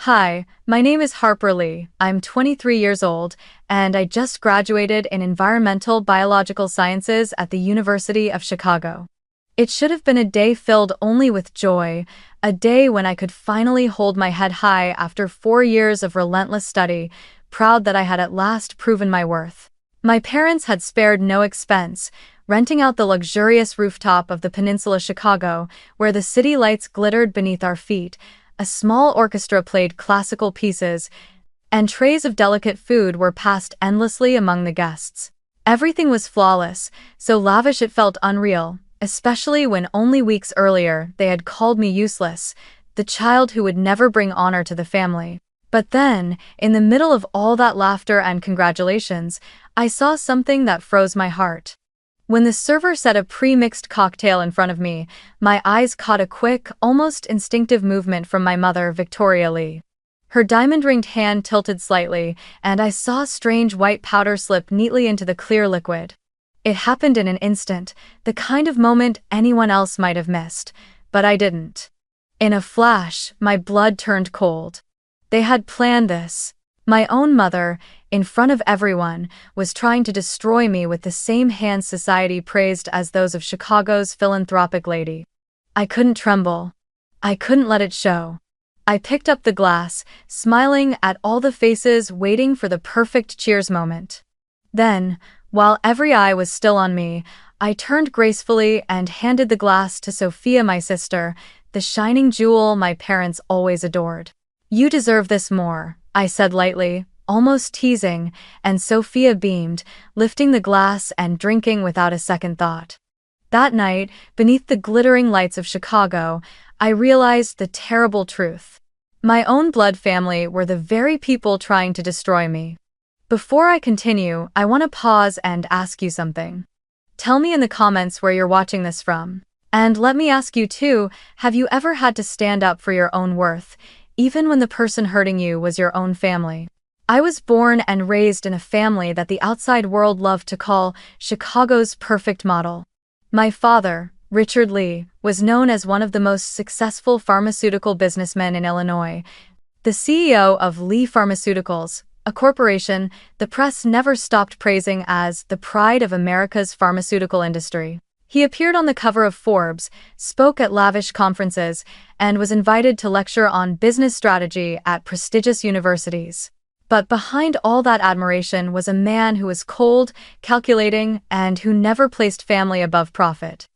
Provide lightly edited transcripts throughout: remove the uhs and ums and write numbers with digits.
Hi, my name is Harper Lee. I'm 23 years old, and I just graduated in environmental biological sciences at the University of Chicago. It should have been a day filled only with joy, a day when I could finally hold my head high after 4 years of relentless study, proud that I had at last proven my worth. My parents had spared no expense, renting out the luxurious rooftop of the Peninsula Chicago, where the city lights glittered beneath our feet. A small orchestra played classical pieces, and trays of delicate food were passed endlessly among the guests. Everything was flawless, so lavish it felt unreal, especially when only weeks earlier they had called me useless, the child who would never bring honor to the family. But then, in the middle of all that laughter and congratulations, I saw something that froze my heart. When the server set a pre-mixed cocktail in front of me, my eyes caught a quick, almost instinctive movement from my mother, Victoria Lee. Her diamond-ringed hand tilted slightly, and I saw strange white powder slip neatly into the clear liquid. It happened in an instant, the kind of moment anyone else might have missed, but I didn't. In a flash, my blood turned cold. They had planned this. My own mother, in front of everyone, was trying to destroy me with the same hands society praised as those of Chicago's philanthropic lady. I couldn't tremble. I couldn't let it show. I picked up the glass, smiling at all the faces waiting for the perfect cheers moment. Then, while every eye was still on me, I turned gracefully and handed the glass to Sophia, my sister, the shining jewel my parents always adored. "You deserve this more," I said lightly, almost teasing, and Sophia beamed, lifting the glass and drinking without a second thought. That night, beneath the glittering lights of Chicago, I realized the terrible truth. My own blood family were the very people trying to destroy me. Before I continue, I want to pause and ask you something. Tell me in the comments where you're watching this from. And let me ask you too, have you ever had to stand up for your own worth, even when the person hurting you was your own family? I was born and raised in a family that the outside world loved to call Chicago's perfect model. My father, Richard Lee, was known as one of the most successful pharmaceutical businessmen in Illinois. The CEO of Lee Pharmaceuticals, a corporation the press never stopped praising as the pride of America's pharmaceutical industry. He appeared on the cover of Forbes, spoke at lavish conferences, and was invited to lecture on business strategy at prestigious universities. But behind all that admiration was a man who was cold, calculating, and who never placed family above profit.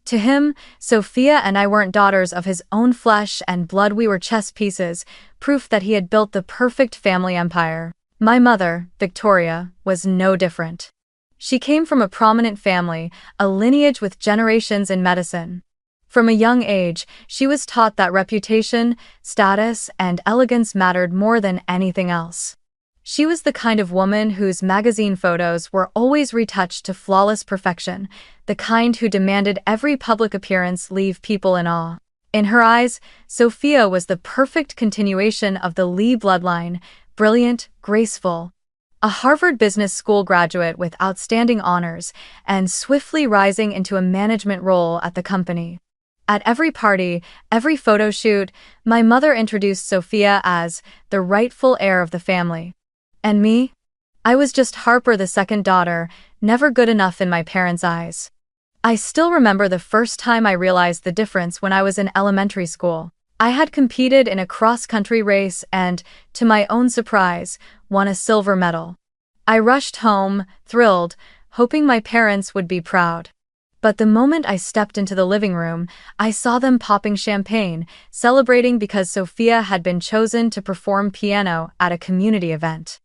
To him, Sophia and I weren't daughters of his own flesh and blood, we were chess pieces, proof that he had built the perfect family empire. My mother, Victoria, was no different. She came from a prominent family, a lineage with generations in medicine. From a young age, she was taught that reputation, status, and elegance mattered more than anything else. She was the kind of woman whose magazine photos were always retouched to flawless perfection, the kind who demanded every public appearance leave people in awe. In her eyes, Sophia was the perfect continuation of the Lee bloodline, brilliant, graceful. A Harvard Business School graduate with outstanding honors, and swiftly rising into a management role at the company. At every party, every photo shoot, my mother introduced Sophia as the rightful heir of the family. And me? I was just Harper, the second daughter, never good enough in my parents' eyes. I still remember the first time I realized the difference when I was in elementary school. I had competed in a cross-country race and, to my own surprise, won a silver medal. I rushed home, thrilled, hoping my parents would be proud. But the moment I stepped into the living room, I saw them popping champagne, celebrating because Sophia had been chosen to perform piano at a community event.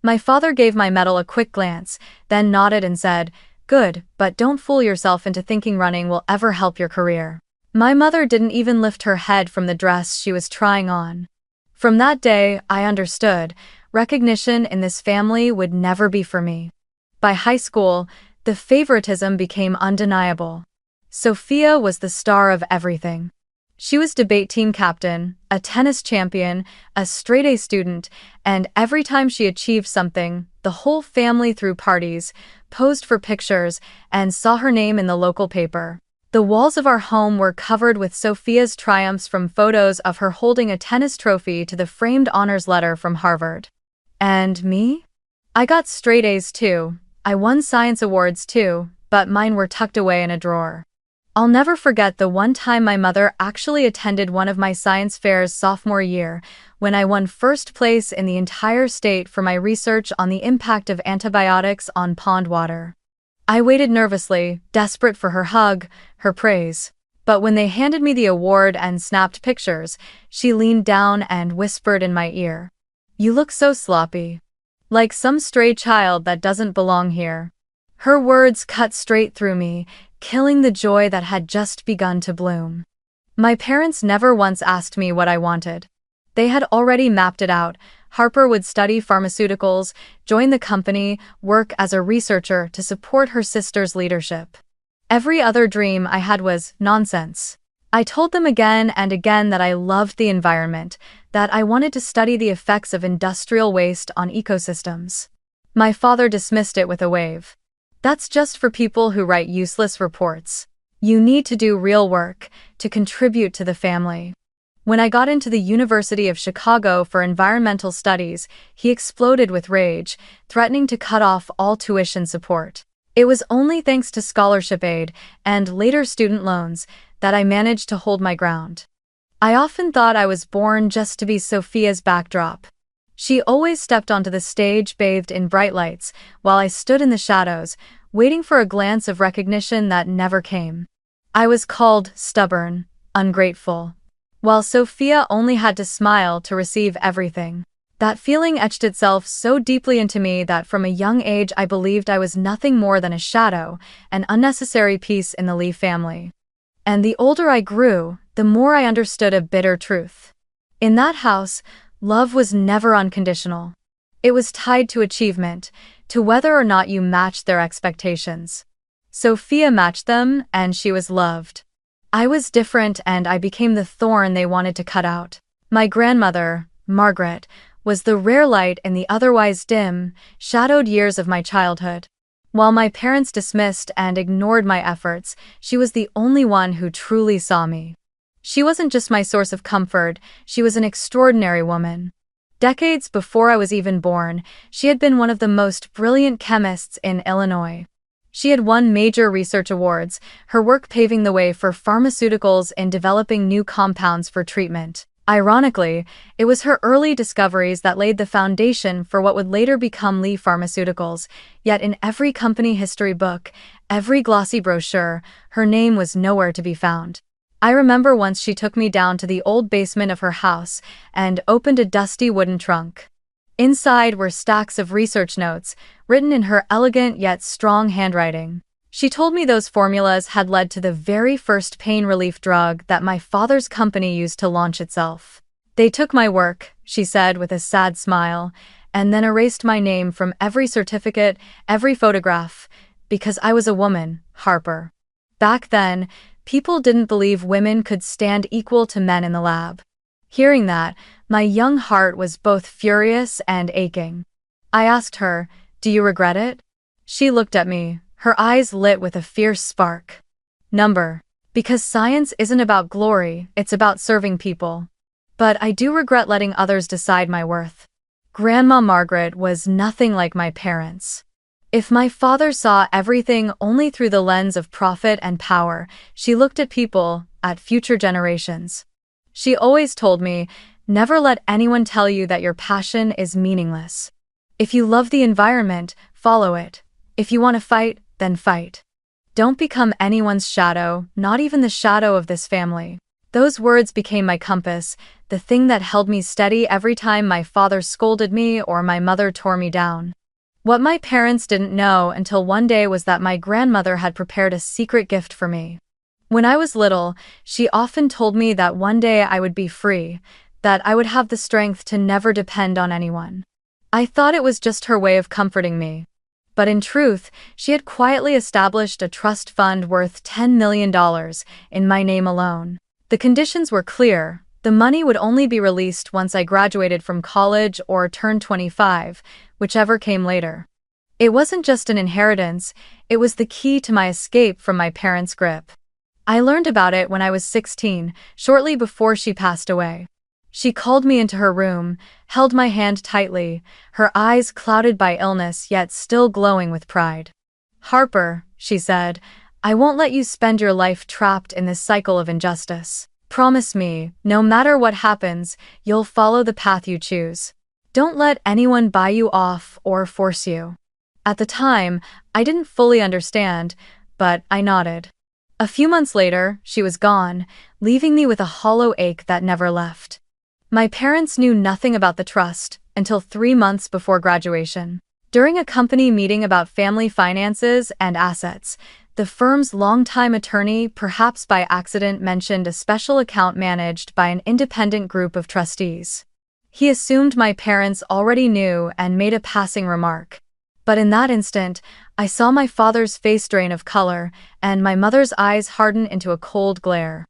My father gave my medal a quick glance, then nodded and said, "Good, but don't fool yourself into thinking running will ever help your career." My mother didn't even lift her head from the dress she was trying on. From that day, I understood, recognition in this family would never be for me. By high school, the favoritism became undeniable. Sophia was the star of everything. She was debate team captain, a tennis champion, a straight-A student, and every time she achieved something, the whole family threw parties, posed for pictures, and saw her name in the local paper. The walls of our home were covered with Sophia's triumphs, from photos of her holding a tennis trophy to the framed honors letter from Harvard. And me? I got straight A's too. I won science awards too, but mine were tucked away in a drawer. I'll never forget the one time my mother actually attended one of my science fairs sophomore year, when I won first place in the entire state for my research on the impact of antibiotics on pond water. I waited nervously, desperate for her hug, her praise. But when they handed me the award and snapped pictures, she leaned down and whispered in my ear, "You look so sloppy. Like some stray child that doesn't belong here." Her words cut straight through me, killing the joy that had just begun to bloom. My parents never once asked me what I wanted. They had already mapped it out. Harper would study pharmaceuticals, join the company, work as a researcher to support her sister's leadership. Every other dream I had was nonsense. I told them again and again that I loved the environment, that I wanted to study the effects of industrial waste on ecosystems. My father dismissed it with a wave. "That's just for people who write useless reports. You need to do real work, to contribute to the family." When I got into the University of Chicago for environmental studies, he exploded with rage, threatening to cut off all tuition support. It was only thanks to scholarship aid, and later student loans, that I managed to hold my ground. I often thought I was born just to be Sophia's backdrop. She always stepped onto the stage bathed in bright lights, while I stood in the shadows, waiting for a glance of recognition that never came. I was called stubborn, ungrateful, while Sophia only had to smile to receive everything. That feeling etched itself so deeply into me that from a young age I believed I was nothing more than a shadow, an unnecessary piece in the Lee family. And the older I grew, the more I understood a bitter truth. In that house, love was never unconditional. It was tied to achievement, to whether or not you matched their expectations. Sophia matched them, and she was loved. I was different, and I became the thorn they wanted to cut out. My grandmother, Margaret, was the rare light in the otherwise dim, shadowed years of my childhood. While my parents dismissed and ignored my efforts, she was the only one who truly saw me. She wasn't just my source of comfort, she was an extraordinary woman. Decades before I was even born, she had been one of the most brilliant chemists in Illinois. She had won major research awards, her work paving the way for pharmaceuticals in developing new compounds for treatment. Ironically, it was her early discoveries that laid the foundation for what would later become Lee Pharmaceuticals, yet in every company history book, every glossy brochure, her name was nowhere to be found. I remember once she took me down to the old basement of her house and opened a dusty wooden trunk. Inside were stacks of research notes, written in her elegant yet strong handwriting. She told me those formulas had led to the very first pain relief drug that my father's company used to launch itself. "They took my work," she said with a sad smile, "and then erased my name from every certificate, every photograph, because I was a woman, Harper." Back then, people didn't believe women could stand equal to men in the lab. Hearing that, my young heart was both furious and aching. I asked her, "Do you regret it?" She looked at me, her eyes lit with a fierce spark. Because science isn't about glory, it's about serving people. But I do regret letting others decide my worth. Grandma Margaret was nothing like my parents. If my father saw everything only through the lens of profit and power, she looked at people, at future generations. She always told me, never let anyone tell you that your passion is meaningless. If you love the environment, follow it. If you want to fight, then fight. Don't become anyone's shadow, not even the shadow of this family. Those words became my compass, the thing that held me steady every time my father scolded me or my mother tore me down. What my parents didn't know until one day was that my grandmother had prepared a secret gift for me. When I was little, she often told me that one day I would be free, that I would have the strength to never depend on anyone. I thought it was just her way of comforting me. But in truth, she had quietly established a trust fund worth $10 million in my name alone. The conditions were clear. The money would only be released once I graduated from college or turned 25, whichever came later. It wasn't just an inheritance, it was the key to my escape from my parents' grip. I learned about it when I was 16, shortly before she passed away. She called me into her room, held my hand tightly, her eyes clouded by illness yet still glowing with pride. "Harper," she said, "I won't let you spend your life trapped in this cycle of injustice. Promise me, no matter what happens, you'll follow the path you choose. Don't let anyone buy you off or force you." At the time, I didn't fully understand, but I nodded. A few months later, she was gone, leaving me with a hollow ache that never left. My parents knew nothing about the trust until 3 months before graduation. During a company meeting about family finances and assets, the firm's longtime attorney, perhaps by accident, mentioned a special account managed by an independent group of trustees. He assumed my parents already knew and made a passing remark. But in that instant, I saw my father's face drain of color and my mother's eyes harden into a cold glare.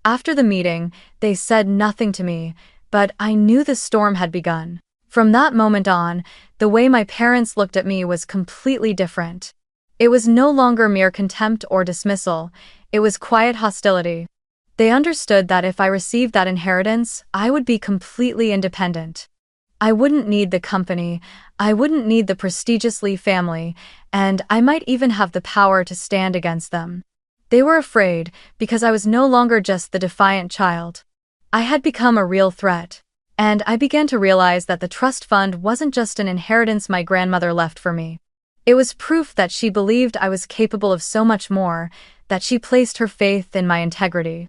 After the meeting, they said nothing to me, but I knew the storm had begun. From that moment on, the way my parents looked at me was completely different. It was no longer mere contempt or dismissal, it was quiet hostility. They understood that if I received that inheritance, I would be completely independent. I wouldn't need the company, I wouldn't need the prestigious Lee family, and I might even have the power to stand against them. They were afraid because I was no longer just the defiant child. I had become a real threat. And I began to realize that the trust fund wasn't just an inheritance my grandmother left for me. It was proof that she believed I was capable of so much more, that she placed her faith in my integrity.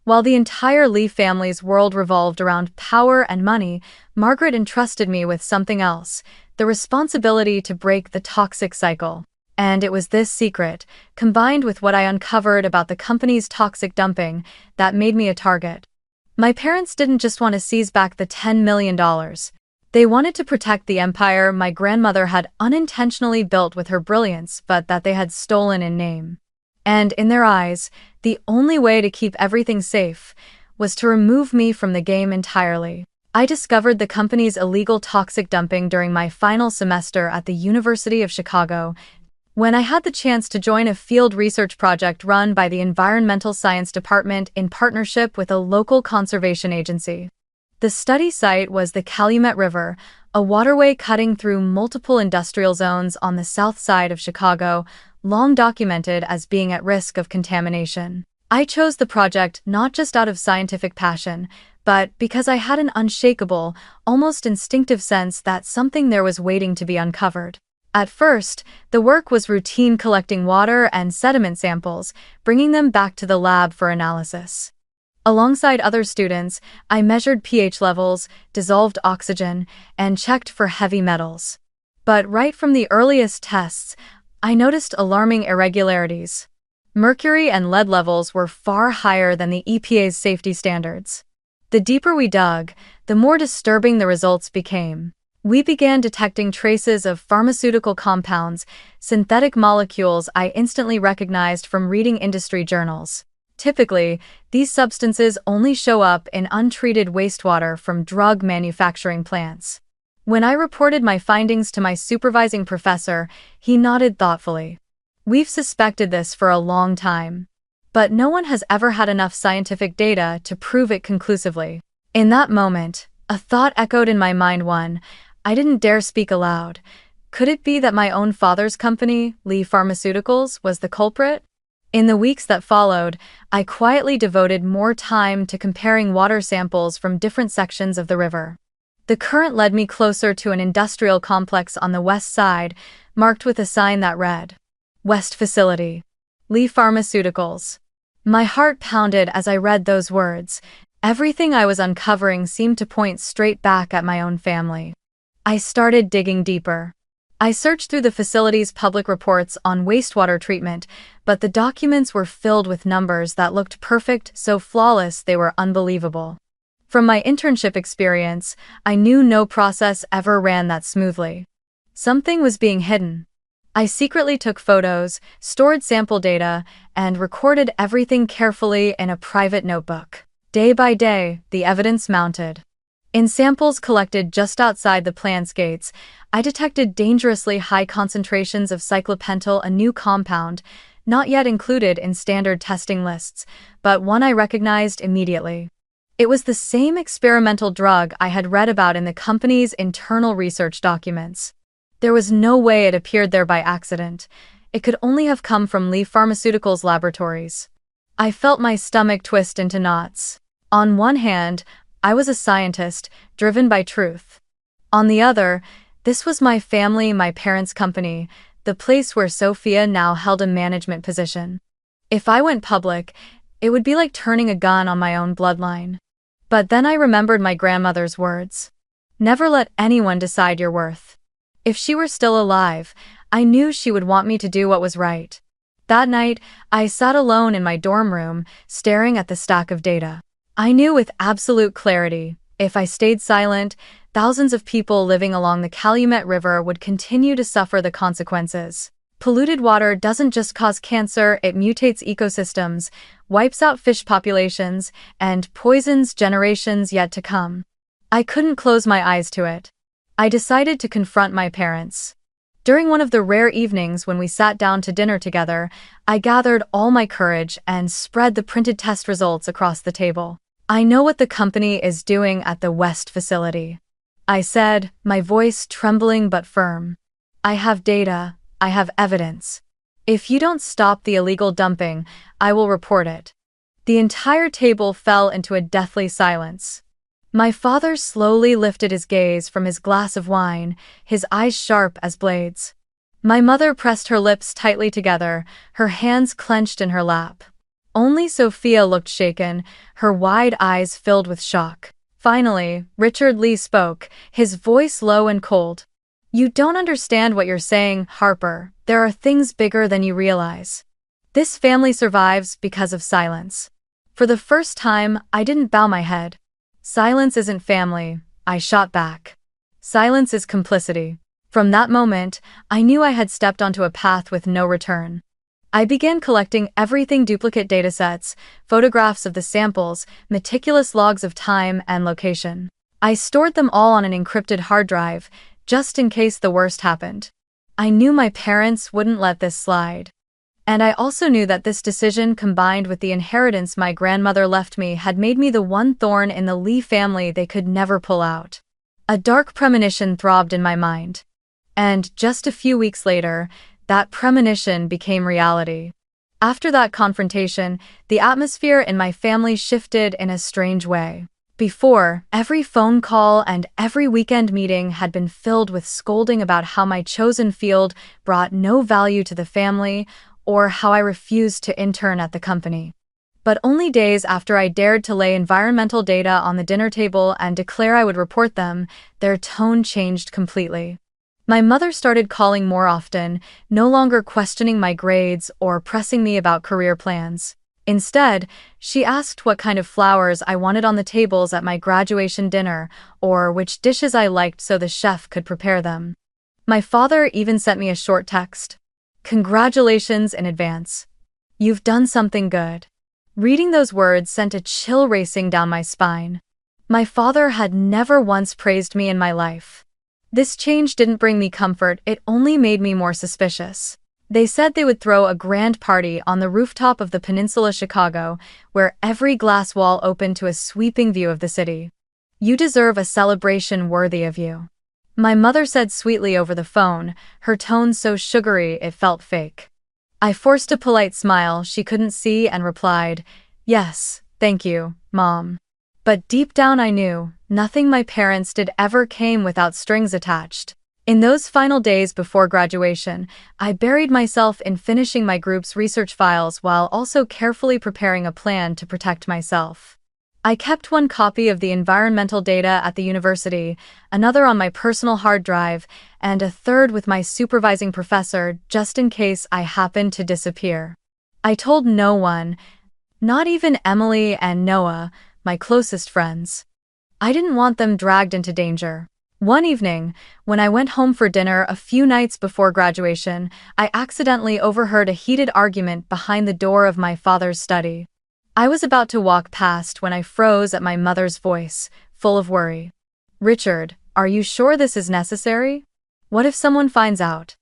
While the entire Lee family's world revolved around power and money, Margaret entrusted me with something else, the responsibility to break the toxic cycle. And it was this secret, combined with what I uncovered about the company's toxic dumping, that made me a target. My parents didn't just want to seize back the $10 million. They wanted to protect the empire my grandmother had unintentionally built with her brilliance but that they had stolen in name. And in their eyes, the only way to keep everything safe was to remove me from the game entirely. I discovered the company's illegal toxic dumping during my final semester at the University of Chicago, when I had the chance to join a field research project run by the Environmental Science Department in partnership with a local conservation agency. The study site was the Calumet River, a waterway cutting through multiple industrial zones on the south side of Chicago, long documented as being at risk of contamination. I chose the project not just out of scientific passion, but because I had an unshakable, almost instinctive sense that something there was waiting to be uncovered. At first, the work was routine, collecting water and sediment samples, bringing them back to the lab for analysis. Alongside other students, I measured pH levels, dissolved oxygen, and checked for heavy metals. But right from the earliest tests, I noticed alarming irregularities. Mercury and lead levels were far higher than the EPA's safety standards. The deeper we dug, the more disturbing the results became. We began detecting traces of pharmaceutical compounds, synthetic molecules I instantly recognized from reading industry journals. Typically, these substances only show up in untreated wastewater from drug manufacturing plants. When I reported my findings to my supervising professor, he nodded thoughtfully. "We've suspected this for a long time, but no one has ever had enough scientific data to prove it conclusively." In that moment, a thought echoed in my mind. I didn't dare speak aloud. Could it be that my own father's company, Lee Pharmaceuticals, was the culprit? In the weeks that followed, I quietly devoted more time to comparing water samples from different sections of the river. The current led me closer to an industrial complex on the west side, marked with a sign that read, "West Facility, Lee Pharmaceuticals." My heart pounded as I read those words. Everything I was uncovering seemed to point straight back at my own family. I started digging deeper. I searched through the facility's public reports on wastewater treatment, but the documents were filled with numbers that looked perfect, so flawless they were unbelievable. From my internship experience, I knew no process ever ran that smoothly. Something was being hidden. I secretly took photos, stored sample data, and recorded everything carefully in a private notebook. Day by day, the evidence mounted. In samples collected just outside the plant's gates, I detected dangerously high concentrations of cyclopentyl, a new compound not yet included in standard testing lists, but one I recognized immediately. It was the same experimental drug I had read about in the company's internal research documents. There was no way it appeared there by accident. It could only have come from Lee Pharmaceuticals laboratories. I felt my stomach twist into knots. On one hand, I was a scientist, driven by truth. On the other, this was my family, my parents' company, the place where Sophia now held a management position. If I went public, it would be like turning a gun on my own bloodline. But then I remembered my grandmother's words. Never let anyone decide your worth. If she were still alive, I knew she would want me to do what was right. That night, I sat alone in my dorm room, staring at the stack of data. I knew with absolute clarity, if I stayed silent, thousands of people living along the Calumet River would continue to suffer the consequences. Polluted water doesn't just cause cancer, it mutates ecosystems, wipes out fish populations, and poisons generations yet to come. I couldn't close my eyes to it. I decided to confront my parents. During one of the rare evenings when we sat down to dinner together, I gathered all my courage and spread the printed test results across the table. I know what the company is doing at the West facility, I said, my voice trembling but firm. I have data. I have evidence. If you don't stop the illegal dumping, I will report it. The entire table fell into a deathly silence. My father slowly lifted his gaze from his glass of wine, his eyes sharp as blades. My mother pressed her lips tightly together, her hands clenched in her lap. Only Sophia looked shaken, her wide eyes filled with shock. Finally, Richard Lee spoke, his voice low and cold. You don't understand what you're saying, Harper. There are things bigger than you realize. This family survives because of silence. For the first time, I didn't bow my head. Silence isn't family, I shot back. Silence is complicity. From that moment, I knew I had stepped onto a path with no return. I began collecting everything: duplicate datasets, photographs of the samples, meticulous logs of time and location. I stored them all on an encrypted hard drive, just in case the worst happened. I knew my parents wouldn't let this slide. And I also knew that this decision, combined with the inheritance my grandmother left me, had made me the one thorn in the Lee family they could never pull out. A dark premonition throbbed in my mind. And just a few weeks later, that premonition became reality. After that confrontation, the atmosphere in my family shifted in a strange way. Before, every phone call and every weekend meeting had been filled with scolding about how my chosen field brought no value to the family or how I refused to intern at the company. But only days after I dared to lay environmental data on the dinner table and declare I would report them, their tone changed completely. My mother started calling more often, no longer questioning my grades or pressing me about career plans. Instead, she asked what kind of flowers I wanted on the tables at my graduation dinner, or which dishes I liked so the chef could prepare them. My father even sent me a short text. Congratulations in advance. You've done something good. Reading those words sent a chill racing down my spine. My father had never once praised me in my life. This change didn't bring me comfort, it only made me more suspicious. They said they would throw a grand party on the rooftop of the Peninsula Chicago, where every glass wall opened to a sweeping view of the city. You deserve a celebration worthy of you. My mother said sweetly over the phone, her tone so sugary it felt fake. I forced a polite smile she couldn't see and replied, "Yes, thank you, Mom." But deep down I knew, nothing my parents did ever came without strings attached. In those final days before graduation, I buried myself in finishing my group's research files while also carefully preparing a plan to protect myself. I kept one copy of the environmental data at the university, another on my personal hard drive, and a third with my supervising professor just in case I happened to disappear. I told no one, not even Emily and Noah, my closest friends. I didn't want them dragged into danger. One evening, when I went home for dinner a few nights before graduation, I accidentally overheard a heated argument behind the door of my father's study. I was about to walk past when I froze at my mother's voice, full of worry. "Richard, are you sure this is necessary? What if someone finds out?"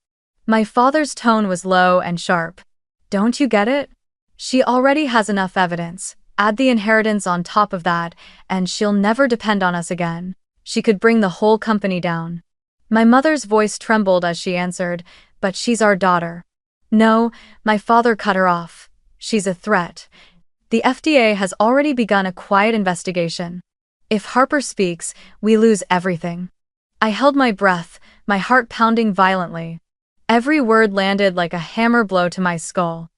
My father's tone was low and sharp. Don't you get it? She already has enough evidence. Add the inheritance on top of that, and she'll never depend on us again. She could bring the whole company down. My mother's voice trembled as she answered, but she's our daughter. No, my father cut her off. She's a threat. The FDA has already begun a quiet investigation. If Harper speaks, we lose everything. I held my breath, my heart pounding violently. Every word landed like a hammer blow to my skull.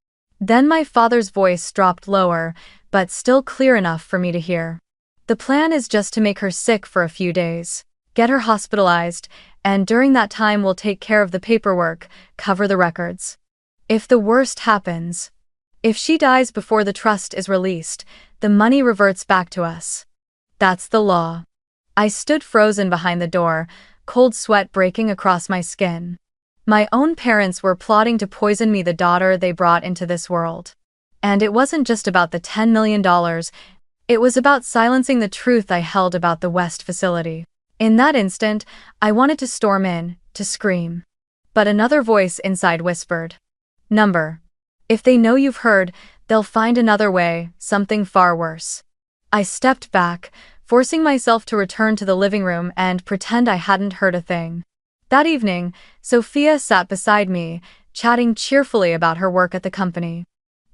Then my father's voice dropped lower, but still clear enough for me to hear. The plan is just to make her sick for a few days. Get her hospitalized, and during that time we'll take care of the paperwork, cover the records. If the worst happens, if she dies before the trust is released, the money reverts back to us. That's the law. I stood frozen behind the door, cold sweat breaking across my skin. My own parents were plotting to poison me, the daughter they brought into this world. And it wasn't just about the $10 million, it was about silencing the truth I held about the West facility. In that instant, I wanted to storm in, to scream. But another voice inside whispered, "Number. If they know you've heard, they'll find another way, something far worse." I stepped back, forcing myself to return to the living room and pretend I hadn't heard a thing. That evening, Sophia sat beside me, chatting cheerfully about her work at the company.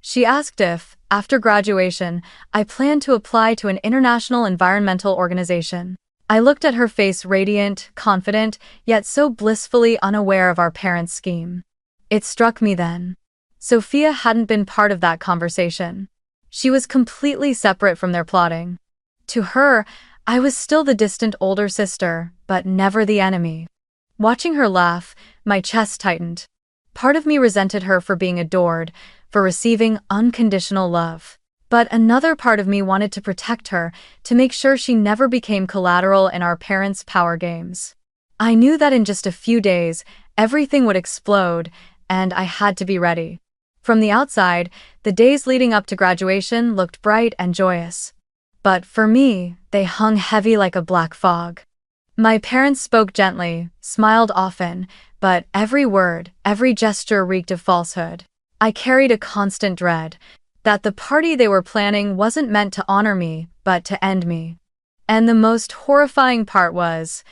She asked if, after graduation, I planned to apply to an international environmental organization. I looked at her face, radiant, confident, yet so blissfully unaware of our parents' scheme. It struck me then. Sophia hadn't been part of that conversation. She was completely separate from their plotting. To her, I was still the distant older sister, but never the enemy. Watching her laugh, my chest tightened. Part of me resented her for being adored, for receiving unconditional love. But another part of me wanted to protect her, to make sure she never became collateral in our parents' power games. I knew that in just a few days, everything would explode, and I had to be ready. From the outside, the days leading up to graduation looked bright and joyous. But for me, they hung heavy like a black fog. My parents spoke gently, smiled often, but every word, every gesture reeked of falsehood. I carried a constant dread that the party they were planning wasn't meant to honor me, but to end me. And the most horrifying part was,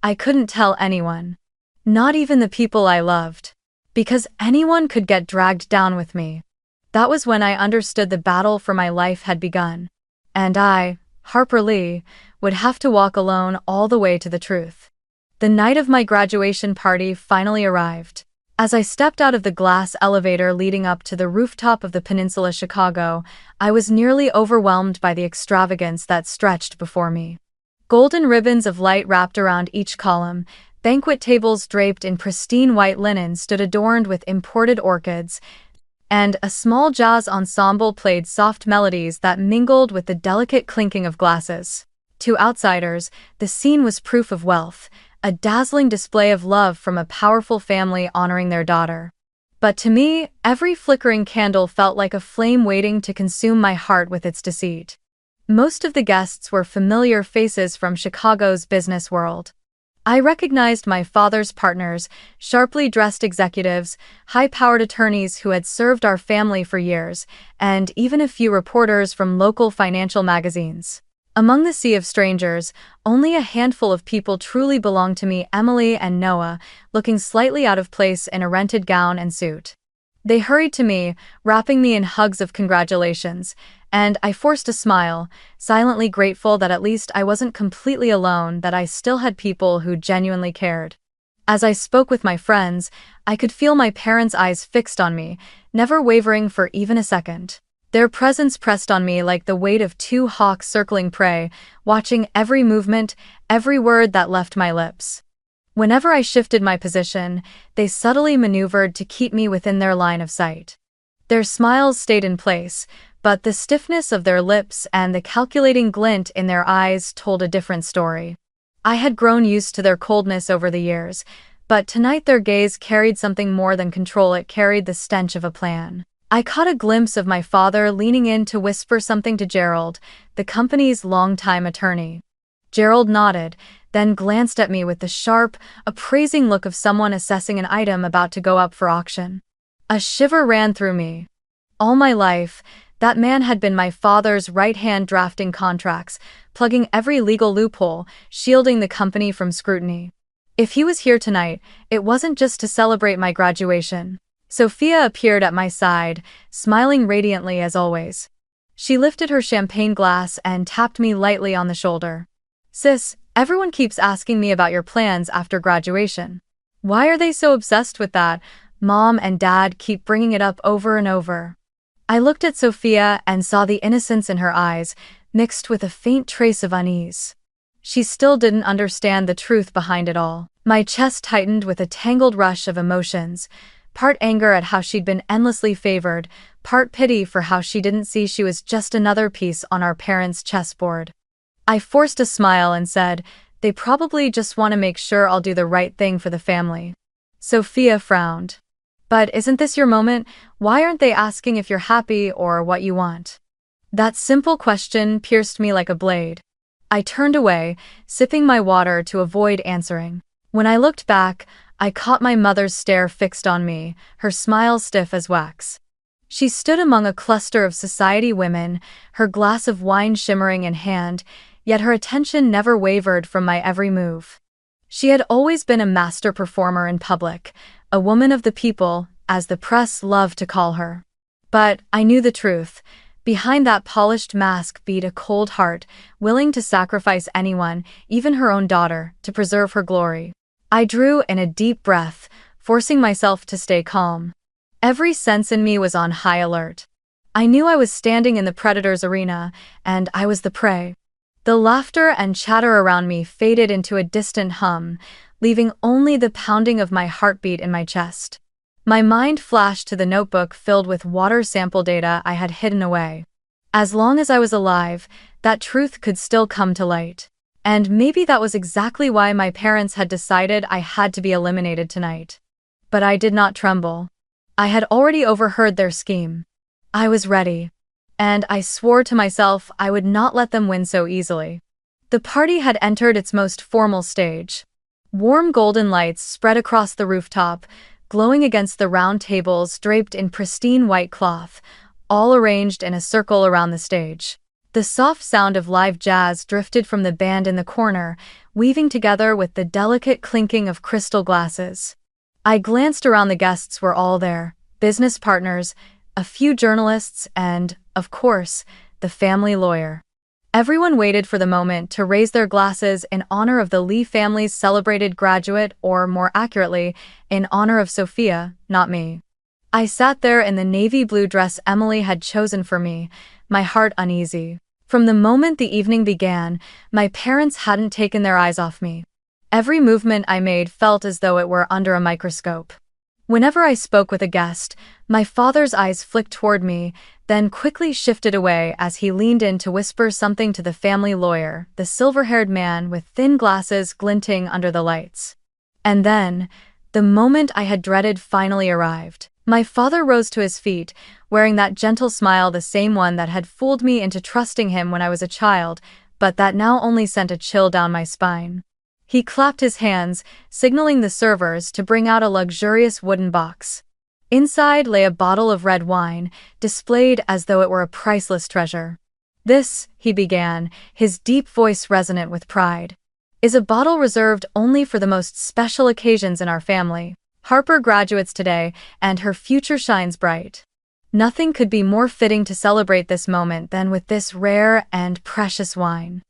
I couldn't tell anyone. Not even the people I loved. Because anyone could get dragged down with me. That was when I understood the battle for my life had begun. And I, Harper Lee, would have to walk alone all the way to the truth. The night of my graduation party finally arrived. As I stepped out of the glass elevator leading up to the rooftop of the Peninsula Chicago, I was nearly overwhelmed by the extravagance that stretched before me. Golden ribbons of light wrapped around each column, banquet tables draped in pristine white linen stood adorned with imported orchids, and a small jazz ensemble played soft melodies that mingled with the delicate clinking of glasses. To outsiders, the scene was proof of wealth, a dazzling display of love from a powerful family honoring their daughter. But to me, every flickering candle felt like a flame waiting to consume my heart with its deceit. Most of the guests were familiar faces from Chicago's business world. I recognized my father's partners, sharply dressed executives, high-powered attorneys who had served our family for years, and even a few reporters from local financial magazines. Among the sea of strangers, only a handful of people truly belonged to me: Emily and Noah, looking slightly out of place in a rented gown and suit. They hurried to me, wrapping me in hugs of congratulations, and I forced a smile, silently grateful that at least I wasn't completely alone, that I still had people who genuinely cared. As I spoke with my friends, I could feel my parents' eyes fixed on me, never wavering for even a second. Their presence pressed on me like the weight of two hawks circling prey, watching every movement, every word that left my lips. Whenever I shifted my position, they subtly maneuvered to keep me within their line of sight. Their smiles stayed in place, but the stiffness of their lips and the calculating glint in their eyes told a different story. I had grown used to their coldness over the years, but tonight their gaze carried something more than control. It carried the stench of a plan. I caught a glimpse of my father leaning in to whisper something to Gerald, the company's longtime attorney. Gerald nodded, then glanced at me with the sharp, appraising look of someone assessing an item about to go up for auction. A shiver ran through me. All my life, that man had been my father's right hand drafting contracts, plugging every legal loophole, shielding the company from scrutiny. If he was here tonight, it wasn't just to celebrate my graduation. Sophia appeared at my side, smiling radiantly as always. She lifted her champagne glass and tapped me lightly on the shoulder. Sis, everyone keeps asking me about your plans after graduation. Why are they so obsessed with that? Mom and Dad keep bringing it up over and over. I looked at Sophia and saw the innocence in her eyes, mixed with a faint trace of unease. She still didn't understand the truth behind it all. My chest tightened with a tangled rush of emotions, part anger at how she'd been endlessly favored, part pity for how she didn't see she was just another piece on our parents' chessboard. I forced a smile and said, "They probably just want to make sure I'll do the right thing for the family." Sophia frowned. "But isn't this your moment? Why aren't they asking if you're happy or what you want?" That simple question pierced me like a blade. I turned away, sipping my water to avoid answering. When I looked back, I caught my mother's stare fixed on me, her smile stiff as wax. She stood among a cluster of society women, her glass of wine shimmering in hand, yet her attention never wavered from my every move. She had always been a master performer in public, a woman of the people, as the press loved to call her. But I knew the truth. Behind that polished mask beat a cold heart, willing to sacrifice anyone, even her own daughter, to preserve her glory. I drew in a deep breath, forcing myself to stay calm. Every sense in me was on high alert. I knew I was standing in the predator's arena, and I was the prey. The laughter and chatter around me faded into a distant hum, leaving only the pounding of my heartbeat in my chest. My mind flashed to the notebook filled with water sample data I had hidden away. As long as I was alive, that truth could still come to light. And maybe that was exactly why my parents had decided I had to be eliminated tonight. But I did not tremble. I had already overheard their scheme. I was ready. And I swore to myself I would not let them win so easily. The party had entered its most formal stage. Warm golden lights spread across the rooftop, glowing against the round tables draped in pristine white cloth, all arranged in a circle around the stage. The soft sound of live jazz drifted from the band in the corner, weaving together with the delicate clinking of crystal glasses. I glanced around. The guests were all there, business partners, a few journalists, and, of course, the family lawyer. Everyone waited for the moment to raise their glasses in honor of the Lee family's celebrated graduate, or more accurately, in honor of Sophia, not me. I sat there in the navy blue dress Emily had chosen for me, my heart uneasy. From the moment the evening began, my parents hadn't taken their eyes off me. Every movement I made felt as though it were under a microscope. Whenever I spoke with a guest, my father's eyes flicked toward me, then quickly shifted away as he leaned in to whisper something to the family lawyer, the silver-haired man with thin glasses glinting under the lights. And then, the moment I had dreaded finally arrived. My father rose to his feet, wearing that gentle smile, the same one that had fooled me into trusting him when I was a child, but that now only sent a chill down my spine. He clapped his hands, signaling the servers to bring out a luxurious wooden box. Inside lay a bottle of red wine, displayed as though it were a priceless treasure. "This," he began, his deep voice resonant with pride, "is a bottle reserved only for the most special occasions in our family. Harper graduates today, and her future shines bright. Nothing could be more fitting to celebrate this moment than with this rare and precious wine."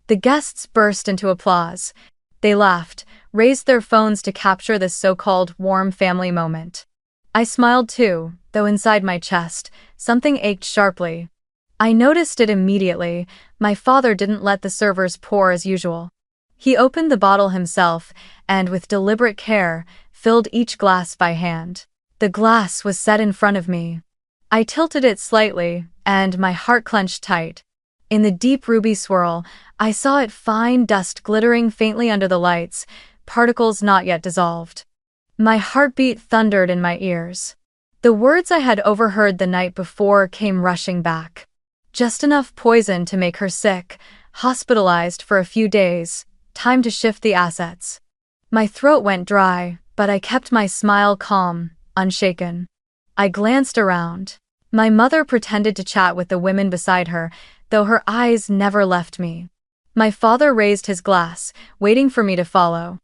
The guests burst into applause. They laughed, raised their phones to capture this so-called warm family moment. I smiled too, though inside my chest, something ached sharply. I noticed it immediately. My father didn't let the servers pour as usual. He opened the bottle himself, and with deliberate care, filled each glass by hand. The glass was set in front of me. I tilted it slightly, and my heart clenched tight. In the deep ruby swirl, I saw it fine dust glittering faintly under the lights, particles not yet dissolved. My heartbeat thundered in my ears. The words I had overheard the night before came rushing back. Just enough poison to make her sick, hospitalized for a few days, time to shift the assets. My throat went dry, but I kept my smile calm, unshaken. I glanced around. My mother pretended to chat with the women beside her, though her eyes never left me. My father raised his glass, waiting for me to follow.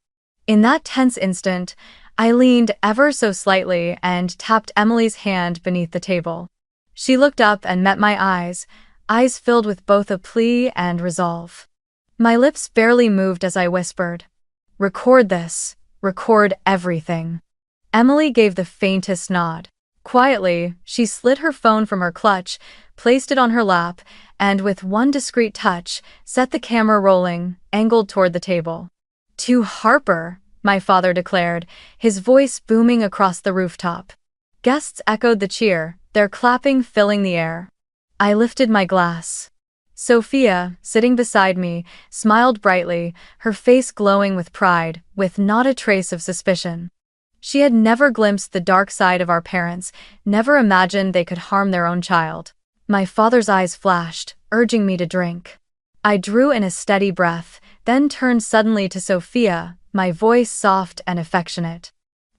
In that tense instant, I leaned ever so slightly and tapped Emily's hand beneath the table. She looked up and met my eyes, eyes filled with both a plea and resolve. My lips barely moved as I whispered, "Record this. Record everything." Emily gave the faintest nod. Quietly, she slid her phone from her clutch, placed it on her lap, and with one discreet touch, set the camera rolling, angled toward the table. "To Harper," my father declared, his voice booming across the rooftop. Guests echoed the cheer, their clapping filling the air. I lifted my glass. Sophia, sitting beside me, smiled brightly, her face glowing with pride, with not a trace of suspicion. She had never glimpsed the dark side of our parents, never imagined they could harm their own child. My father's eyes flashed, urging me to drink. I drew in a steady breath, then turned suddenly to Sophia, my voice soft and affectionate.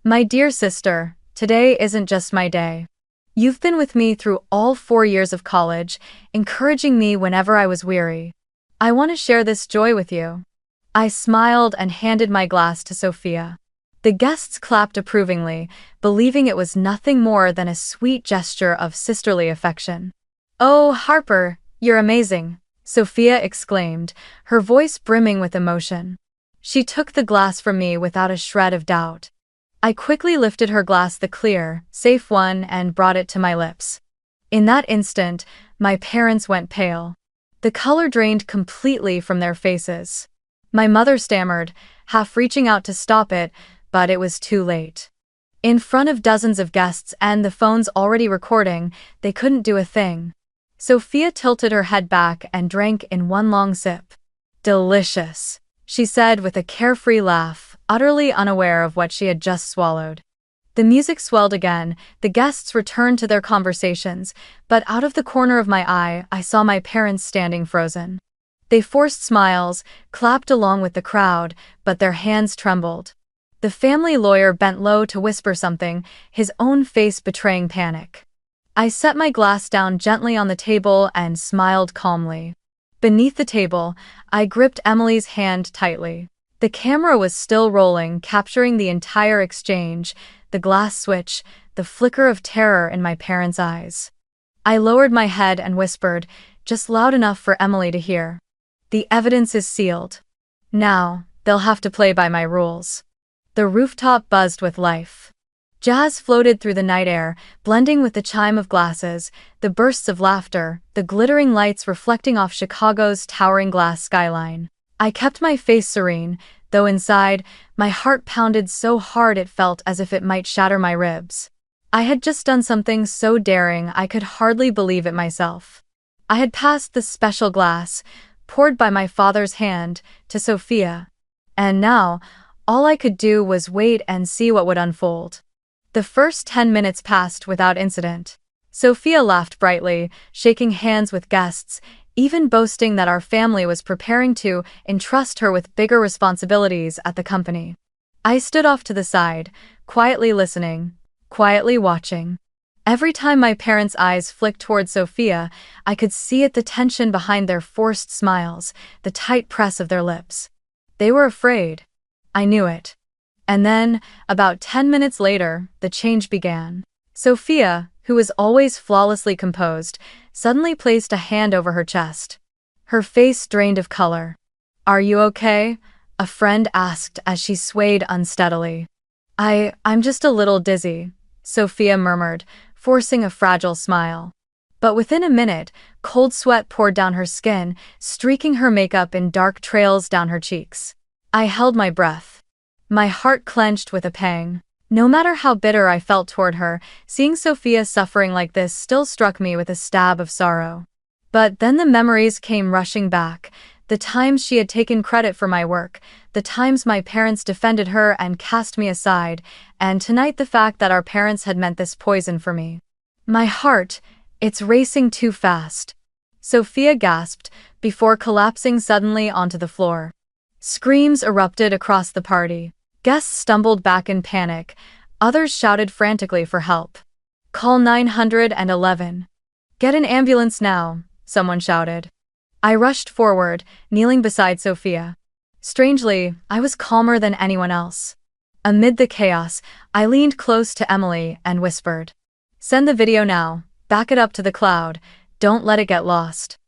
"My dear sister, today isn't just my day. You've been with me through all 4 years of college, encouraging me whenever I was weary. I want to share this joy with you." I smiled and handed my glass to Sophia. The guests clapped approvingly, believing it was nothing more than a sweet gesture of sisterly affection. "Oh, Harper, you're amazing," Sophia exclaimed, her voice brimming with emotion. She took the glass from me without a shred of doubt. I quickly lifted her glass, the clear, safe one, and brought it to my lips. In that instant, my parents went pale. The color drained completely from their faces. My mother stammered, half reaching out to stop it, but it was too late. In front of dozens of guests and the phones already recording, they couldn't do a thing. Sophia tilted her head back and drank in one long sip. "Delicious," she said with a carefree laugh, utterly unaware of what she had just swallowed. The music swelled again, the guests returned to their conversations, but out of the corner of my eye, I saw my parents standing frozen. They forced smiles, clapped along with the crowd, but their hands trembled. The family lawyer bent low to whisper something, his own face betraying panic. I set my glass down gently on the table and smiled calmly. Beneath the table, I gripped Emily's hand tightly. The camera was still rolling, capturing the entire exchange, the glass switch, the flicker of terror in my parents' eyes. I lowered my head and whispered, just loud enough for Emily to hear, "The evidence is sealed. Now, they'll have to play by my rules." The rooftop buzzed with life. Jazz floated through the night air, blending with the chime of glasses, the bursts of laughter, the glittering lights reflecting off Chicago's towering glass skyline. I kept my face serene, though inside, my heart pounded so hard it felt as if it might shatter my ribs. I had just done something so daring I could hardly believe it myself. I had passed the special glass, poured by my father's hand, to Sophia. And now, all I could do was wait and see what would unfold. The first 10 minutes passed without incident. Sophia laughed brightly, shaking hands with guests, even boasting that our family was preparing to entrust her with bigger responsibilities at the company. I stood off to the side, quietly listening, quietly watching. Every time my parents' eyes flicked toward Sophia, I could see the tension behind their forced smiles, the tight press of their lips. They were afraid. I knew it. And then, about 10 minutes later, the change began. Sophia, who was always flawlessly composed, suddenly placed a hand over her chest. Her face drained of color. "Are you okay?" a friend asked as she swayed unsteadily. I'm just a little dizzy," Sophia murmured, forcing a fragile smile. But within a minute, cold sweat poured down her skin, streaking her makeup in dark trails down her cheeks. I held my breath. My heart clenched with a pang. No matter how bitter I felt toward her, seeing Sophia suffering like this still struck me with a stab of sorrow. But then the memories came rushing back, the times she had taken credit for my work, the times my parents defended her and cast me aside, and tonight the fact that our parents had meant this poison for me. My heart, it's racing too fast. Sophia gasped, before collapsing suddenly onto the floor. Screams erupted across the party. Guests stumbled back in panic, others shouted frantically for help. Call 911. Get an ambulance now, someone shouted. I rushed forward, kneeling beside Sophia. Strangely, I was calmer than anyone else. Amid the chaos, I leaned close to Emily and whispered, "Send the video now, back it up to the cloud, don't let it get lost."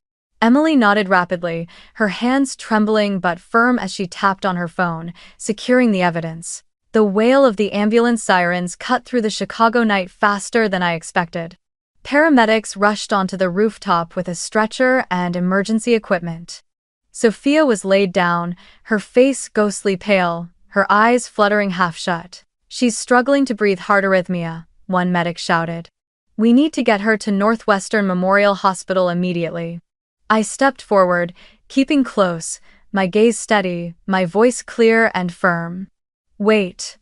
Emily nodded rapidly, her hands trembling but firm as she tapped on her phone, securing the evidence. The wail of the ambulance sirens cut through the Chicago night faster than I expected. Paramedics rushed onto the rooftop with a stretcher and emergency equipment. Sophia was laid down, her face ghostly pale, her eyes fluttering half shut. "She's struggling to breathe, heart arrhythmia," one medic shouted. "We need to get her to Northwestern Memorial Hospital immediately." I stepped forward, keeping close, my gaze steady, my voice clear and firm. "Wait.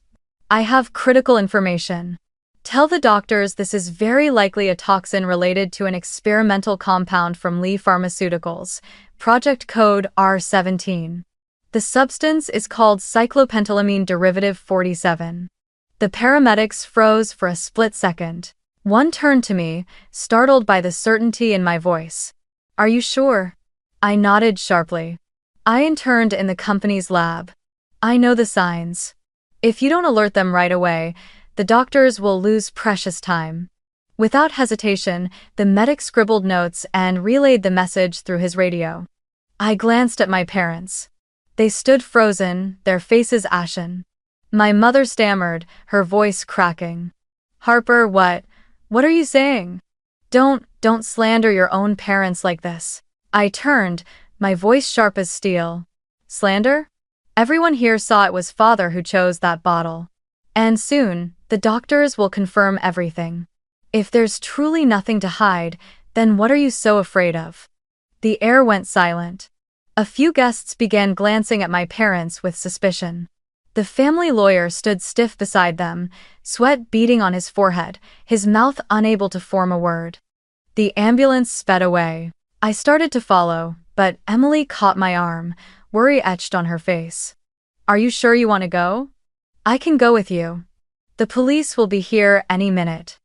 I have critical information. Tell the doctors this is very likely a toxin related to an experimental compound from Lee Pharmaceuticals, project code R17. The substance is called cyclopentylamine derivative 47. The paramedics froze for a split second. One turned to me, startled by the certainty in my voice. "Are you sure?" I nodded sharply. "I interned in the company's lab. I know the signs. If you don't alert them right away, the doctors will lose precious time." Without hesitation, the medic scribbled notes and relayed the message through his radio. I glanced at my parents. They stood frozen, their faces ashen. My mother stammered, her voice cracking. "Harper, what are you saying? Don't slander your own parents like this." I turned, my voice sharp as steel. "Slander? Everyone here saw it was father who chose that bottle. And soon, the doctors will confirm everything. If there's truly nothing to hide, then what are you so afraid of?" The air went silent. A few guests began glancing at my parents with suspicion. The family lawyer stood stiff beside them, sweat beading on his forehead, his mouth unable to form a word. The ambulance sped away. I started to follow, but Emily caught my arm, worry etched on her face. "Are you sure you want to go?" "I can go with you. The police will be here any minute."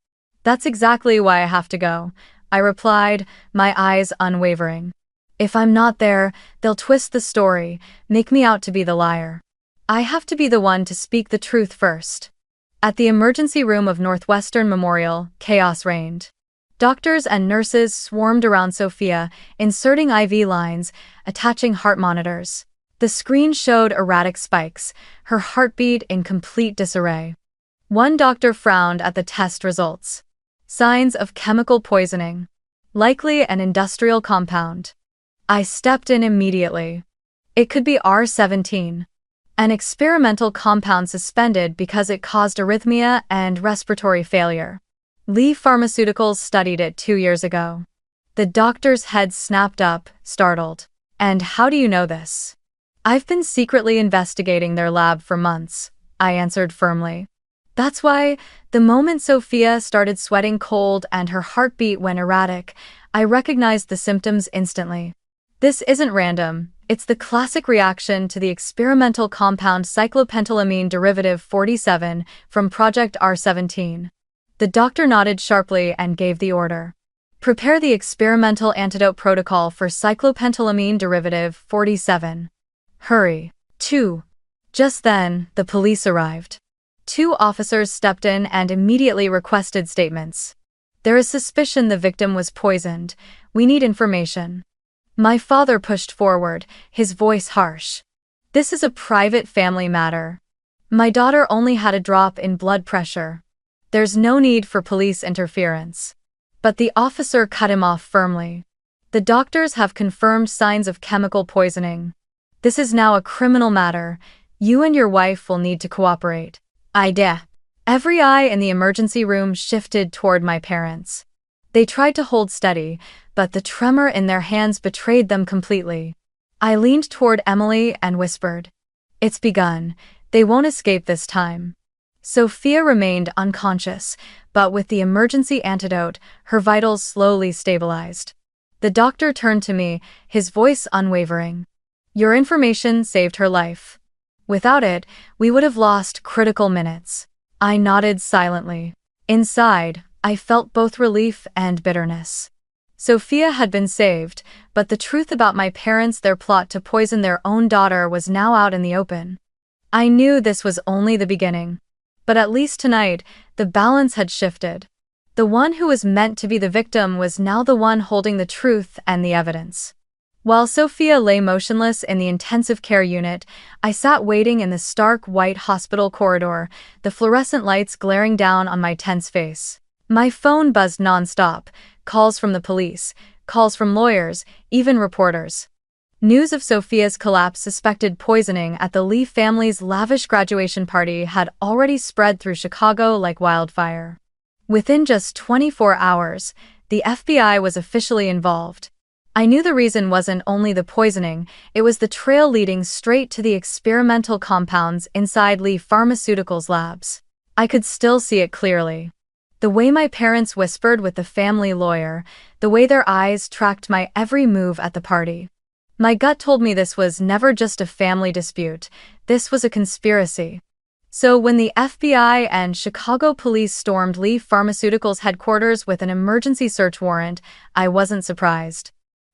"That's exactly why I have to go," I replied, my eyes unwavering. "If I'm not there, they'll twist the story, make me out to be the liar. I have to be the one to speak the truth first." At the emergency room of Northwestern Memorial, chaos reigned. Doctors and nurses swarmed around Sophia, inserting IV lines, attaching heart monitors. The screen showed erratic spikes, her heartbeat in complete disarray. One doctor frowned at the test results. Signs of chemical poisoning. Likely an industrial compound. I stepped in immediately. It could be R17. An experimental compound suspended because it caused arrhythmia and respiratory failure. Lee Pharmaceuticals studied it 2 years ago. The doctor's head snapped up, startled. "And how do you know this?" "I've been secretly investigating their lab for months," I answered firmly. "That's why, the moment Sophia started sweating cold and her heartbeat went erratic, I recognized the symptoms instantly. This isn't random. It's the classic reaction to the experimental compound cyclopentylamine derivative 47 from Project R17. The doctor nodded sharply and gave the order. "Prepare the experimental antidote protocol for cyclopentylamine derivative 47. Hurry." 2. Just then, the police arrived. 2 officers stepped in and immediately requested statements. "There is suspicion the victim was poisoned. We need information." My father pushed forward, his voice harsh. "This is a private family matter. My daughter only had a drop in blood pressure. There's no need for police interference." But the officer cut him off firmly. "The doctors have confirmed signs of chemical poisoning. This is now a criminal matter. You and your wife will need to cooperate." Every eye in the emergency room shifted toward my parents. They tried to hold steady, but the tremor in their hands betrayed them completely. I leaned toward Emily and whispered, "It's begun. They won't escape this time." Sophia remained unconscious, but with the emergency antidote, her vitals slowly stabilized. The doctor turned to me, his voice unwavering. "Your information saved her life. Without it, we would have lost critical minutes." I nodded silently. Inside, I felt both relief and bitterness. Sophia had been saved, but the truth about my parents, their plot to poison their own daughter, was now out in the open. I knew this was only the beginning. But at least tonight, the balance had shifted. The one who was meant to be the victim was now the one holding the truth and the evidence. While Sophia lay motionless in the intensive care unit, I sat waiting in the stark white hospital corridor, the fluorescent lights glaring down on my tense face. My phone buzzed nonstop, calls from the police, calls from lawyers, even reporters. News of Sophia's collapse, suspected poisoning at the Lee family's lavish graduation party, had already spread through Chicago like wildfire. Within just 24 hours, the FBI was officially involved. I knew the reason wasn't only the poisoning, it was the trail leading straight to the experimental compounds inside Lee Pharmaceuticals' labs. I could still see it clearly. The way my parents whispered with the family lawyer, the way their eyes tracked my every move at the party. My gut told me this was never just a family dispute, this was a conspiracy. So when the FBI and Chicago police stormed Lee Pharmaceuticals' headquarters with an emergency search warrant, I wasn't surprised.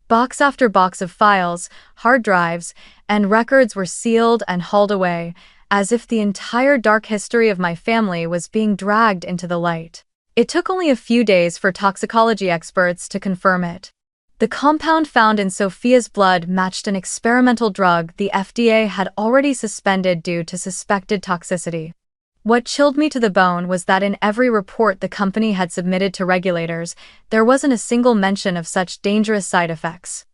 Box after box of files, hard drives, and records were sealed and hauled away, as if the entire dark history of my family was being dragged into the light. It took only a few days for toxicology experts to confirm it. The compound found in Sophia's blood matched an experimental drug the FDA had already suspended due to suspected toxicity. What chilled me to the bone was that in every report the company had submitted to regulators, there wasn't a single mention of such dangerous side effects.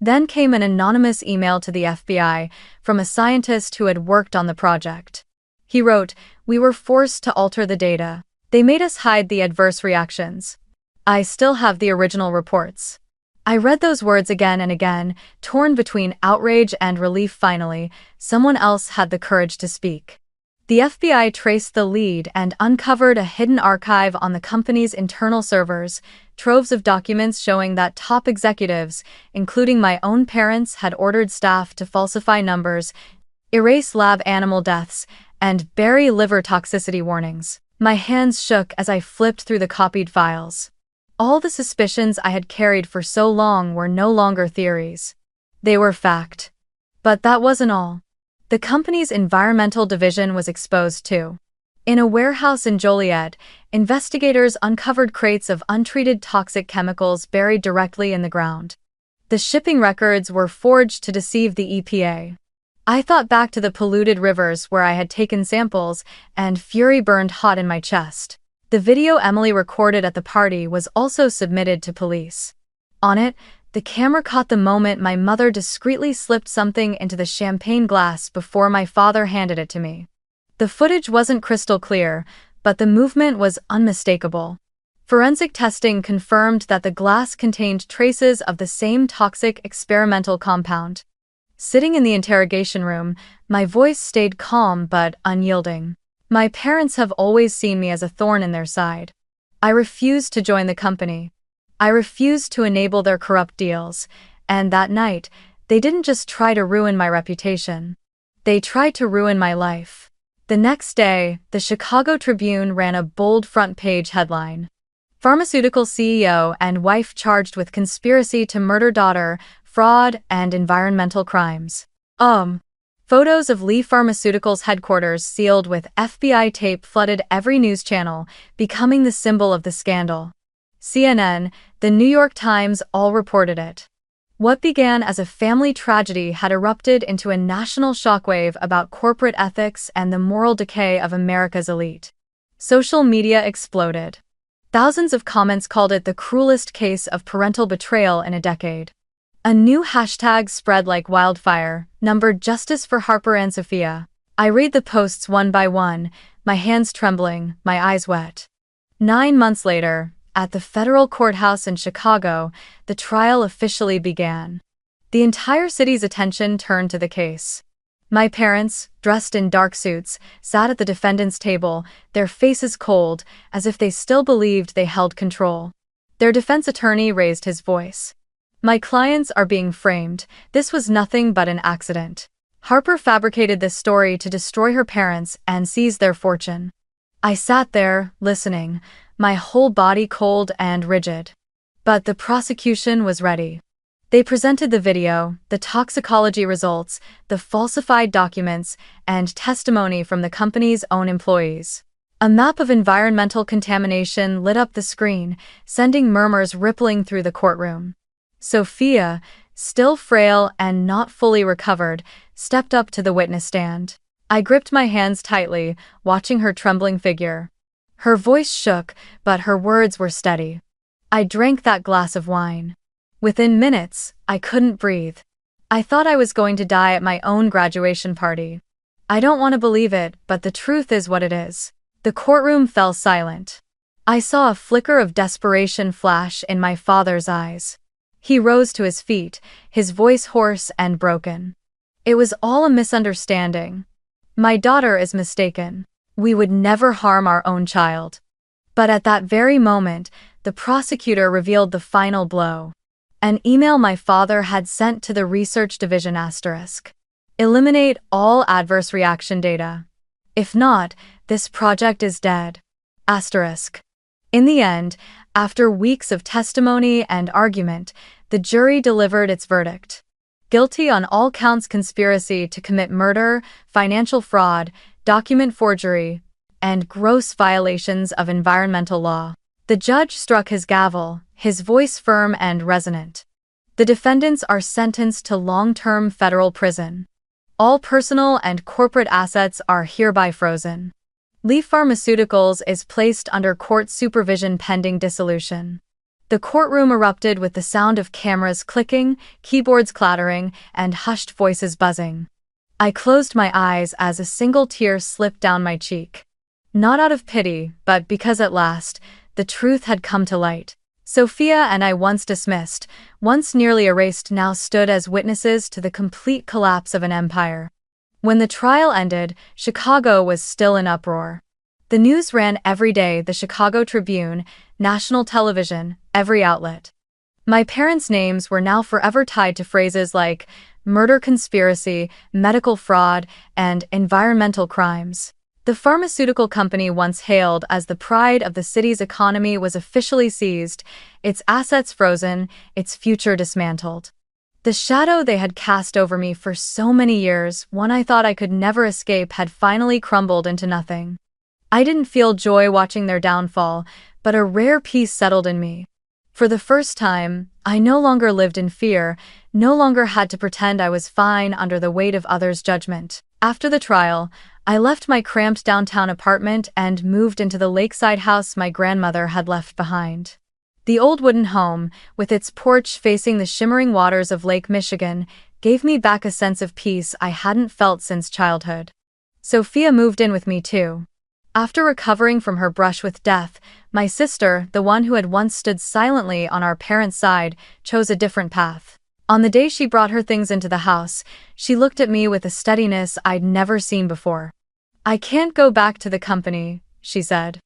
Then came an anonymous email to the FBI from a scientist who had worked on the project. He wrote, "We were forced to alter the data. They made us hide the adverse reactions." I still have the original reports. I read those words again and again, torn between outrage and relief. Finally, someone else had the courage to speak. The FBI traced the lead and uncovered a hidden archive on the company's internal servers, troves of documents showing that top executives, including my own parents, had ordered staff to falsify numbers, erase lab animal deaths, and bury liver toxicity warnings. My hands shook as I flipped through the copied files. All the suspicions I had carried for so long were no longer theories. They were fact. But that wasn't all. The company's environmental division was exposed too. In a warehouse in Joliet, investigators uncovered crates of untreated toxic chemicals buried directly in the ground. The shipping records were forged to deceive the EPA. I thought back to the polluted rivers where I had taken samples, and fury burned hot in my chest. The video Emily recorded at the party was also submitted to police. On it, the camera caught the moment my mother discreetly slipped something into the champagne glass before my father handed it to me. The footage wasn't crystal clear, but the movement was unmistakable. Forensic testing confirmed that the glass contained traces of the same toxic experimental compound. Sitting in the interrogation room, my voice stayed calm but unyielding. My parents have always seen me as a thorn in their side. I refused to join the company. I refused to enable their corrupt deals, and that night, they didn't just try to ruin my reputation. They tried to ruin my life. The next day, the Chicago Tribune ran a bold front-page headline. Pharmaceutical CEO and wife charged with conspiracy to murder daughter, fraud, and environmental crimes. Photos of Lee Pharmaceuticals headquarters sealed with FBI tape flooded every news channel, becoming the symbol of the scandal. CNN, The New York Times all reported it. What began as a family tragedy had erupted into a national shockwave about corporate ethics and the moral decay of America's elite. Social media exploded. Thousands of comments called it the cruelest case of parental betrayal in a decade. A new hashtag spread like wildfire, numbered Justice for Harper and Sophia. I read the posts one by one, my hands trembling, my eyes wet. 9 months later, at the federal courthouse in Chicago, the trial officially began. The entire city's attention turned to the case. My parents, dressed in dark suits, sat at the defendant's table, their faces cold, as if they still believed they held control. Their defense attorney raised his voice. "My clients are being framed. This was nothing but an accident. Harper fabricated this story to destroy her parents and seize their fortune." I sat there, listening, my whole body cold and rigid. But the prosecution was ready. They presented the video, the toxicology results, the falsified documents, and testimony from the company's own employees. A map of environmental contamination lit up the screen, sending murmurs rippling through the courtroom. Sophia, still frail and not fully recovered, stepped up to the witness stand. I gripped my hands tightly, watching her trembling figure. Her voice shook, but her words were steady. I drank that glass of wine. Within minutes, I couldn't breathe. I thought I was going to die at my own graduation party. I don't want to believe it, but the truth is what it is. The courtroom fell silent. I saw a flicker of desperation flash in my father's eyes. He rose to his feet, his voice hoarse and broken. It was all a misunderstanding. My daughter is mistaken. We would never harm our own child. But at that very moment, the prosecutor revealed the final blow. An email my father had sent to the research division *. Eliminate all adverse reaction data. If not, this project is dead. *. In the end, after weeks of testimony and argument, the jury delivered its verdict. Guilty on all counts: conspiracy to commit murder, financial fraud, document forgery, and gross violations of environmental law. The judge struck his gavel, his voice firm and resonant. The defendants are sentenced to long-term federal prison. All personal and corporate assets are hereby frozen. Leaf Pharmaceuticals is placed under court supervision pending dissolution. The courtroom erupted with the sound of cameras clicking, keyboards clattering, and hushed voices buzzing. I closed my eyes as a single tear slipped down my cheek. Not out of pity, but because at last, the truth had come to light. Sophia and I, once dismissed, once nearly erased, now stood as witnesses to the complete collapse of an empire. When the trial ended, Chicago was still in uproar. The news ran every day: the Chicago Tribune, national television, every outlet. My parents' names were now forever tied to phrases like murder conspiracy, medical fraud, and environmental crimes. The pharmaceutical company once hailed as the pride of the city's economy was officially seized, its assets frozen, its future dismantled. The shadow they had cast over me for so many years, one I thought I could never escape, had finally crumbled into nothing. I didn't feel joy watching their downfall, but a rare peace settled in me. For the first time, I no longer lived in fear, no longer had to pretend I was fine under the weight of others' judgment. After the trial, I left my cramped downtown apartment and moved into the lakeside house my grandmother had left behind. The old wooden home, with its porch facing the shimmering waters of Lake Michigan, gave me back a sense of peace I hadn't felt since childhood. Sophia moved in with me too. After recovering from her brush with death, my sister, the one who had once stood silently on our parents' side, chose a different path. On the day she brought her things into the house, she looked at me with a steadiness I'd never seen before. "I can't go back to the company," she said.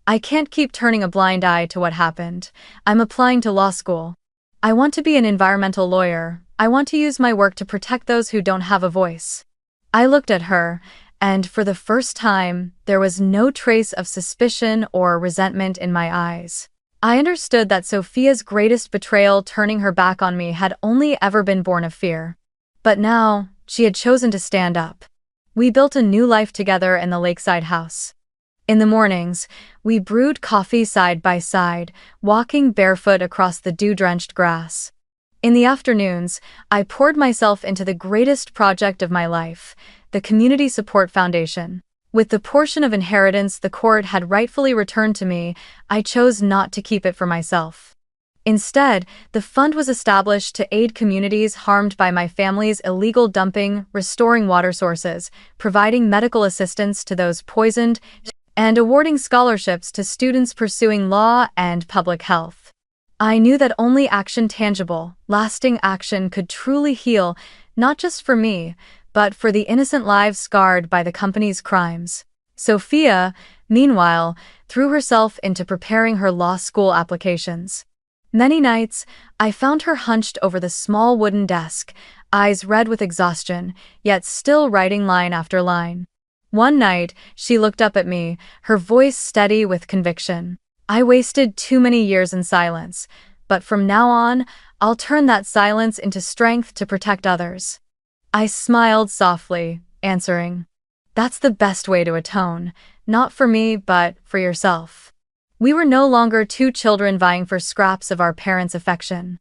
"I can't keep turning a blind eye to what happened. I'm applying to law school. I want to be an environmental lawyer. I want to use my work to protect those who don't have a voice." I looked at her, and for the first time, there was no trace of suspicion or resentment in my eyes. I understood that Sophia's greatest betrayal, turning her back on me, had only ever been born of fear. But now, she had chosen to stand up. We built a new life together in the lakeside house. In the mornings, we brewed coffee side by side, walking barefoot across the dew-drenched grass. In the afternoons, I poured myself into the greatest project of my life, the Community Support Foundation. With the portion of inheritance the court had rightfully returned to me, I chose not to keep it for myself. Instead, the fund was established to aid communities harmed by my family's illegal dumping, restoring water sources, providing medical assistance to those poisoned, and awarding scholarships to students pursuing law and public health. I knew that only action, tangible, lasting action, could truly heal, not just for me, but for the innocent lives scarred by the company's crimes. Sophia, meanwhile, threw herself into preparing her law school applications. Many nights, I found her hunched over the small wooden desk, eyes red with exhaustion, yet still writing line after line. One night, she looked up at me, her voice steady with conviction. I wasted too many years in silence, but from now on, I'll turn that silence into strength to protect others. I smiled softly, answering, "That's the best way to atone, not for me, but for yourself." We were no longer two children vying for scraps of our parents' affection.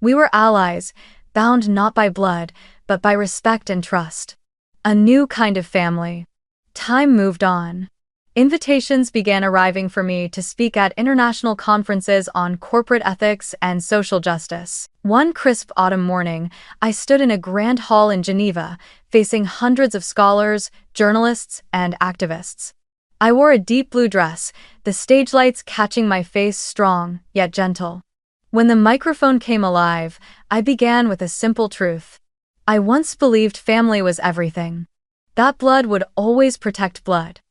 We were allies, bound not by blood, but by respect and trust. A new kind of family. Time moved on. Invitations began arriving for me to speak at international conferences on corporate ethics and social justice. One crisp autumn morning, I stood in a grand hall in Geneva, facing hundreds of scholars, journalists, and activists. I wore a deep blue dress, the stage lights catching my face strong, yet gentle. When the microphone came alive, I began with a simple truth. I once believed family was everything. That blood would always protect blood.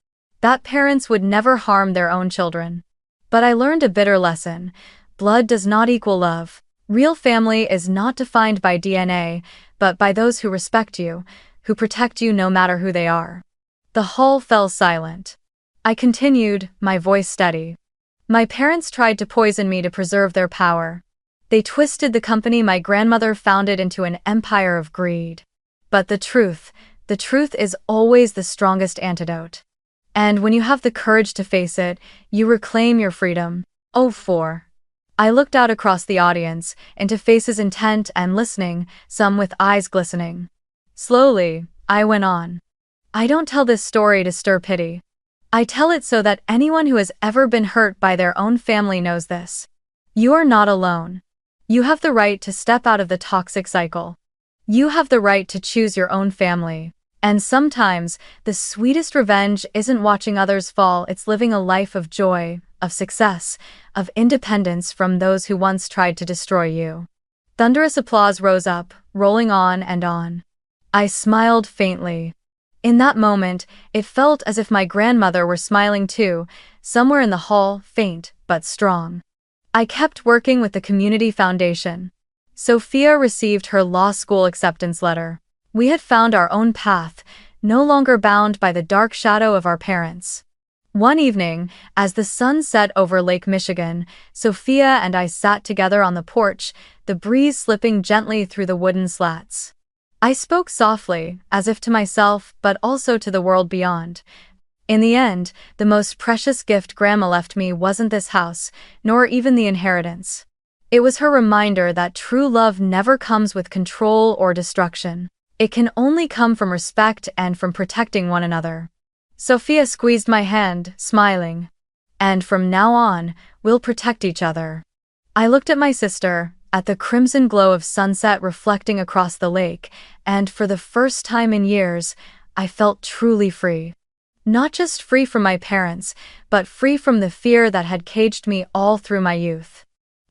That parents would never harm their own children. But I learned a bitter lesson. Blood does not equal love. Real family is not defined by DNA, but by those who respect you, who protect you no matter who they are. The hall fell silent. I continued, my voice steady. My parents tried to poison me to preserve their power. They twisted the company my grandmother founded into an empire of greed. But the truth is always the strongest antidote. And when you have the courage to face it, you reclaim your freedom. Oh, 4. I looked out across the audience, into faces intent and listening, some with eyes glistening. Slowly, I went on. I don't tell this story to stir pity. I tell it so that anyone who has ever been hurt by their own family knows this. You are not alone. You have the right to step out of the toxic cycle. You have the right to choose your own family. And sometimes, the sweetest revenge isn't watching others fall, it's living a life of joy, of success, of independence from those who once tried to destroy you. Thunderous applause rose up, rolling on and on. I smiled faintly. In that moment, it felt as if my grandmother were smiling too, somewhere in the hall, faint but strong. I kept working with the Community Foundation. Sophia received her law school acceptance letter. We had found our own path, no longer bound by the dark shadow of our parents. One evening, as the sun set over Lake Michigan, Sophia and I sat together on the porch, the breeze slipping gently through the wooden slats. I spoke softly, as if to myself, but also to the world beyond. In the end, the most precious gift Grandma left me wasn't this house, nor even the inheritance. It was her reminder that true love never comes with control or destruction. It can only come from respect and from protecting one another. Sophia squeezed my hand, smiling. And from now on, we'll protect each other. I looked at my sister, at the crimson glow of sunset reflecting across the lake, and for the first time in years, I felt truly free. Not just free from my parents, but free from the fear that had caged me all through my youth.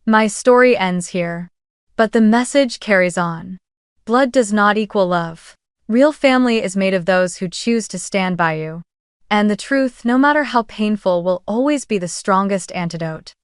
My story ends here. But the message carries on. Blood does not equal love. Real family is made of those who choose to stand by you. And the truth, no matter how painful, will always be the strongest antidote.